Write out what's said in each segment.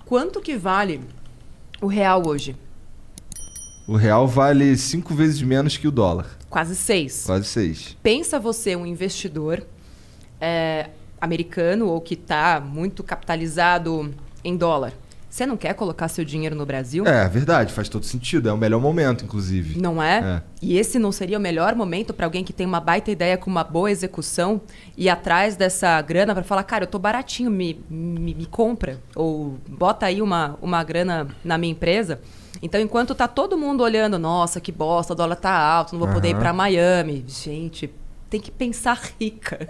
Quanto que vale o real hoje? O real vale 5 vezes menos que o dólar. Quase 6. Quase 6. Pensa você, um investidor americano ou que está muito capitalizado em dólar. Você não quer colocar seu dinheiro no Brasil? É, verdade, faz todo sentido. É o melhor momento, inclusive. Não é? E esse não seria o melhor momento para alguém que tem uma baita ideia com uma boa execução ir atrás dessa grana para falar, cara, eu tô baratinho, me compra. Ou bota aí uma grana na minha empresa. Então, enquanto tá todo mundo olhando, nossa, que bosta, o dólar tá alto, não vou poder ir para Miami. Gente, tem que pensar rica.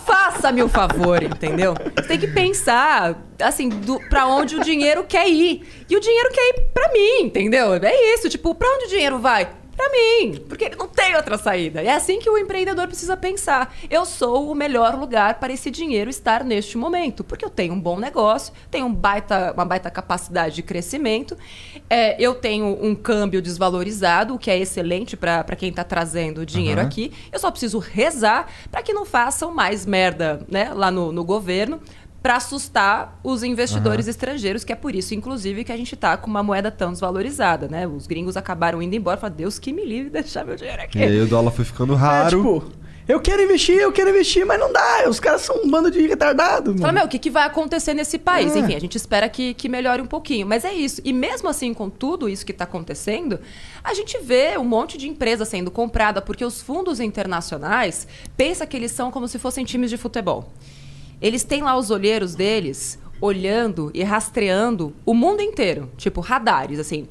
Faça-me o favor, entendeu? Você tem que pensar, assim, pra onde o dinheiro quer ir. E o dinheiro quer ir pra mim, entendeu? É isso, tipo, pra onde o dinheiro vai? Pra mim, porque ele não tem outra saída. E é assim que o empreendedor precisa pensar. Eu sou o melhor lugar para esse dinheiro estar neste momento, porque eu tenho um bom negócio, tenho uma baita capacidade de crescimento, eu tenho um câmbio desvalorizado, o que é excelente para quem está trazendo dinheiro aqui. Eu só preciso rezar para que não façam mais merda, né, lá no governo, para assustar os investidores estrangeiros, que é por isso, inclusive, que a gente está com uma moeda tão desvalorizada, né? Os gringos acabaram indo embora, falaram, Deus que me livre de deixar meu dinheiro aqui. E aí o dólar foi ficando raro. Eu quero investir, mas não dá. Os caras são um bando de retardado. Fala, meu, o que vai acontecer nesse país? Enfim, a gente espera que melhore um pouquinho. Mas é isso. E mesmo assim, com tudo isso que está acontecendo, a gente vê um monte de empresa sendo comprada, porque os fundos internacionais, pensa que eles são como se fossem times de futebol. Eles têm lá os olheiros deles olhando e rastreando o mundo inteiro. Tipo, radares, assim.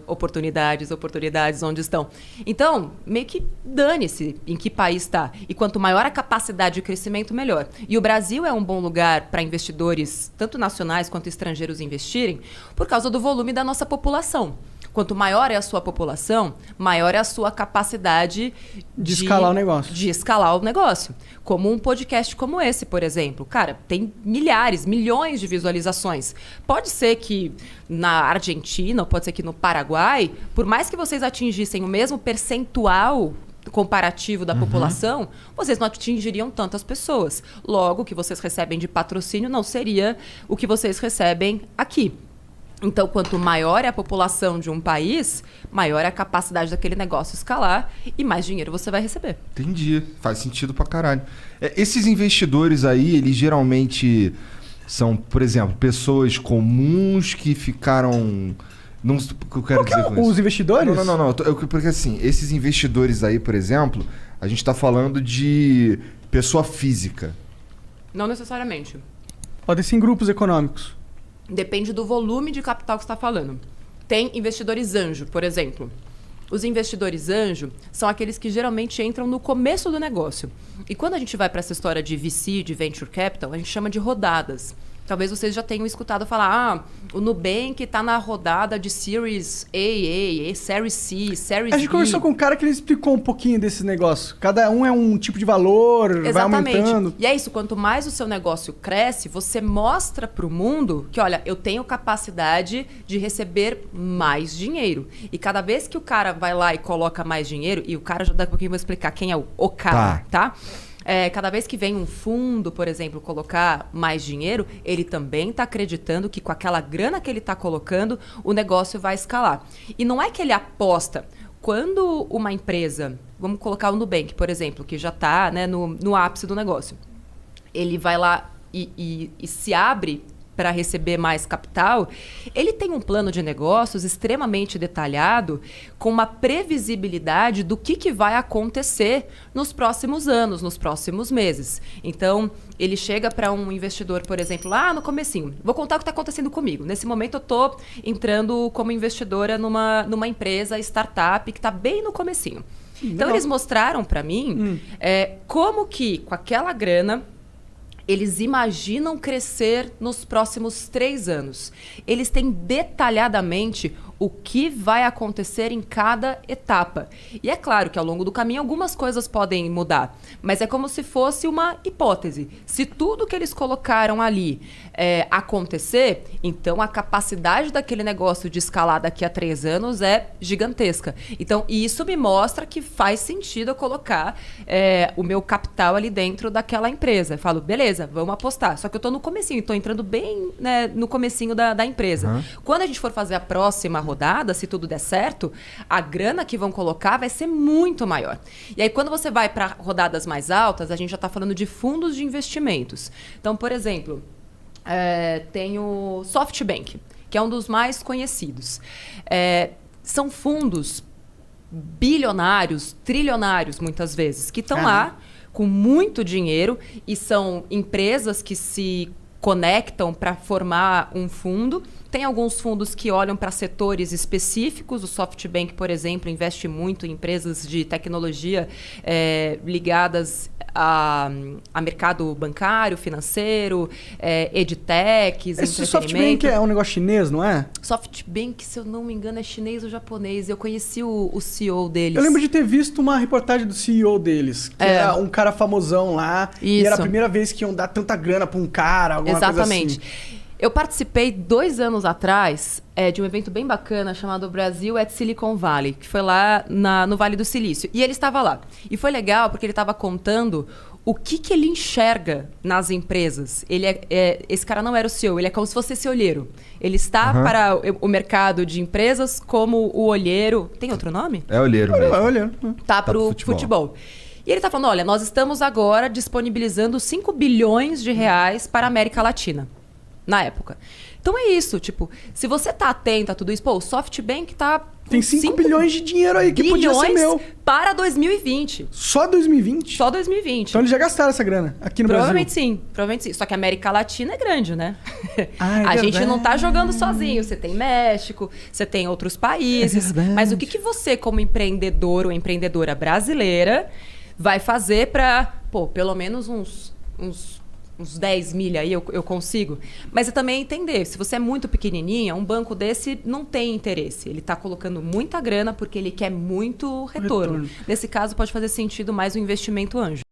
Oportunidades, onde estão. Então, meio que dane-se em que país está. E quanto maior a capacidade de crescimento, melhor. E o Brasil é um bom lugar para investidores, tanto nacionais quanto estrangeiros, investirem, por causa do volume da nossa população. Quanto maior é a sua população, maior é a sua capacidade de escalar o negócio. De escalar o negócio. Como um podcast como esse, por exemplo. Cara, tem milhares, milhões de visualizações. Pode ser que na Argentina, ou pode ser que no Paraguai, por mais que vocês atingissem o mesmo percentual comparativo da população, vocês não atingiriam tantas pessoas. Logo, o que vocês recebem de patrocínio não seria o que vocês recebem aqui. Então, quanto maior é a população de um país, maior é a capacidade daquele negócio escalar e mais dinheiro você vai receber. Entendi. Faz sentido pra caralho. Esses investidores aí, eles geralmente são, por exemplo, pessoas comuns que ficaram... Não, o que eu quero dizer com isso? Os investidores? Não. Porque assim, esses investidores aí, por exemplo, a gente tá falando de pessoa física. Não necessariamente. Podem ser em grupos econômicos. Depende do volume de capital que você está falando. Tem investidores anjo, por exemplo. Os investidores anjo são aqueles que geralmente entram no começo do negócio. E quando a gente vai para essa história de VC, de Venture Capital, a gente chama de rodadas. Talvez vocês já tenham escutado falar, o Nubank está na rodada de Series A, Series C, Series B. A gente conversou com um cara que ele explicou um pouquinho desse negócio. Cada um é um tipo de valor, vai aumentando. E é isso, quanto mais o seu negócio cresce, você mostra para o mundo que, olha, eu tenho capacidade de receber mais dinheiro. E cada vez que o cara vai lá e coloca mais dinheiro, e o cara, já daqui a pouquinho eu vou explicar quem é o cara, tá? Cada vez que vem um fundo, por exemplo, colocar mais dinheiro, ele também está acreditando que com aquela grana que ele está colocando, o negócio vai escalar. E não é que ele aposta. Quando uma empresa, vamos colocar o Nubank, por exemplo, que já está, né, no ápice do negócio, ele vai lá e se abre para receber mais capital, ele tem um plano de negócios extremamente detalhado, com uma previsibilidade do que vai acontecer nos próximos anos, nos próximos meses. Então, ele chega para um investidor, por exemplo, lá no comecinho. Vou contar o que está acontecendo comigo. Nesse momento, eu estou entrando como investidora numa empresa, startup, que está bem no comecinho. Então, eles mostraram para mim como que, com aquela grana, eles imaginam crescer nos próximos 3 anos. Eles têm detalhadamente o que vai acontecer em cada etapa. E é claro que ao longo do caminho algumas coisas podem mudar, mas é como se fosse uma hipótese. Se tudo que eles colocaram ali acontecer, então a capacidade daquele negócio de escalar daqui a 3 anos é gigantesca. Então, isso me mostra que faz sentido eu colocar o meu capital ali dentro daquela empresa. Eu falo, beleza, vamos apostar. Só que eu estou no comecinho, estou entrando bem, né, no comecinho da empresa. Uhum. Quando a gente for fazer a próxima rodada, se tudo der certo, a grana que vão colocar vai ser muito maior. E aí, quando você vai para rodadas mais altas, a gente já está falando de fundos de investimentos. Então, por exemplo, tem o SoftBank, que é um dos mais conhecidos. São fundos bilionários, trilionários, muitas vezes, que estão lá com muito dinheiro e são empresas que se conectam para formar um fundo. Tem alguns fundos que olham para setores específicos. O SoftBank, por exemplo, investe muito em empresas de tecnologia ligadas a mercado bancário, financeiro, edtechs, esse SoftBank é um negócio chinês, não é? SoftBank, se eu não me engano, é chinês ou japonês. Eu conheci o CEO deles. Eu lembro de ter visto uma reportagem do CEO deles, que era um cara famosão lá. Isso. E era a primeira vez que iam dar tanta grana para um cara, alguma Exatamente. coisa assim. Eu participei 2 anos atrás de um evento bem bacana chamado Brasil at Silicon Valley, que foi lá no Vale do Silício. E ele estava lá. E foi legal porque ele estava contando o que ele enxerga nas empresas. Esse cara não era o CEO, ele é como se fosse esse olheiro. Ele está para o mercado de empresas como o olheiro... Tem outro nome? É olheiro mesmo. É olheiro. Tá para o futebol. E ele está falando, olha, nós estamos agora disponibilizando 5 bilhões de reais para a América Latina. Na época. Então é isso, tipo, se você tá atento a tudo isso, o SoftBank tá... Tem 5 bilhões de dinheiro aí que podia ser meu. Para 2020. Só 2020? Só 2020. Então eles já gastaram essa grana aqui no provavelmente Brasil? Provavelmente sim. Só que a América Latina é grande, né? A gente não tá jogando sozinho. Você tem México, você tem outros países. Mas o que você, como empreendedor ou empreendedora brasileira, vai fazer para, pelo menos uns 10 milha aí eu consigo. Mas é também entender, se você é muito pequenininha, um banco desse não tem interesse. Ele está colocando muita grana porque ele quer muito retorno. Nesse caso, pode fazer sentido mais o investimento anjo.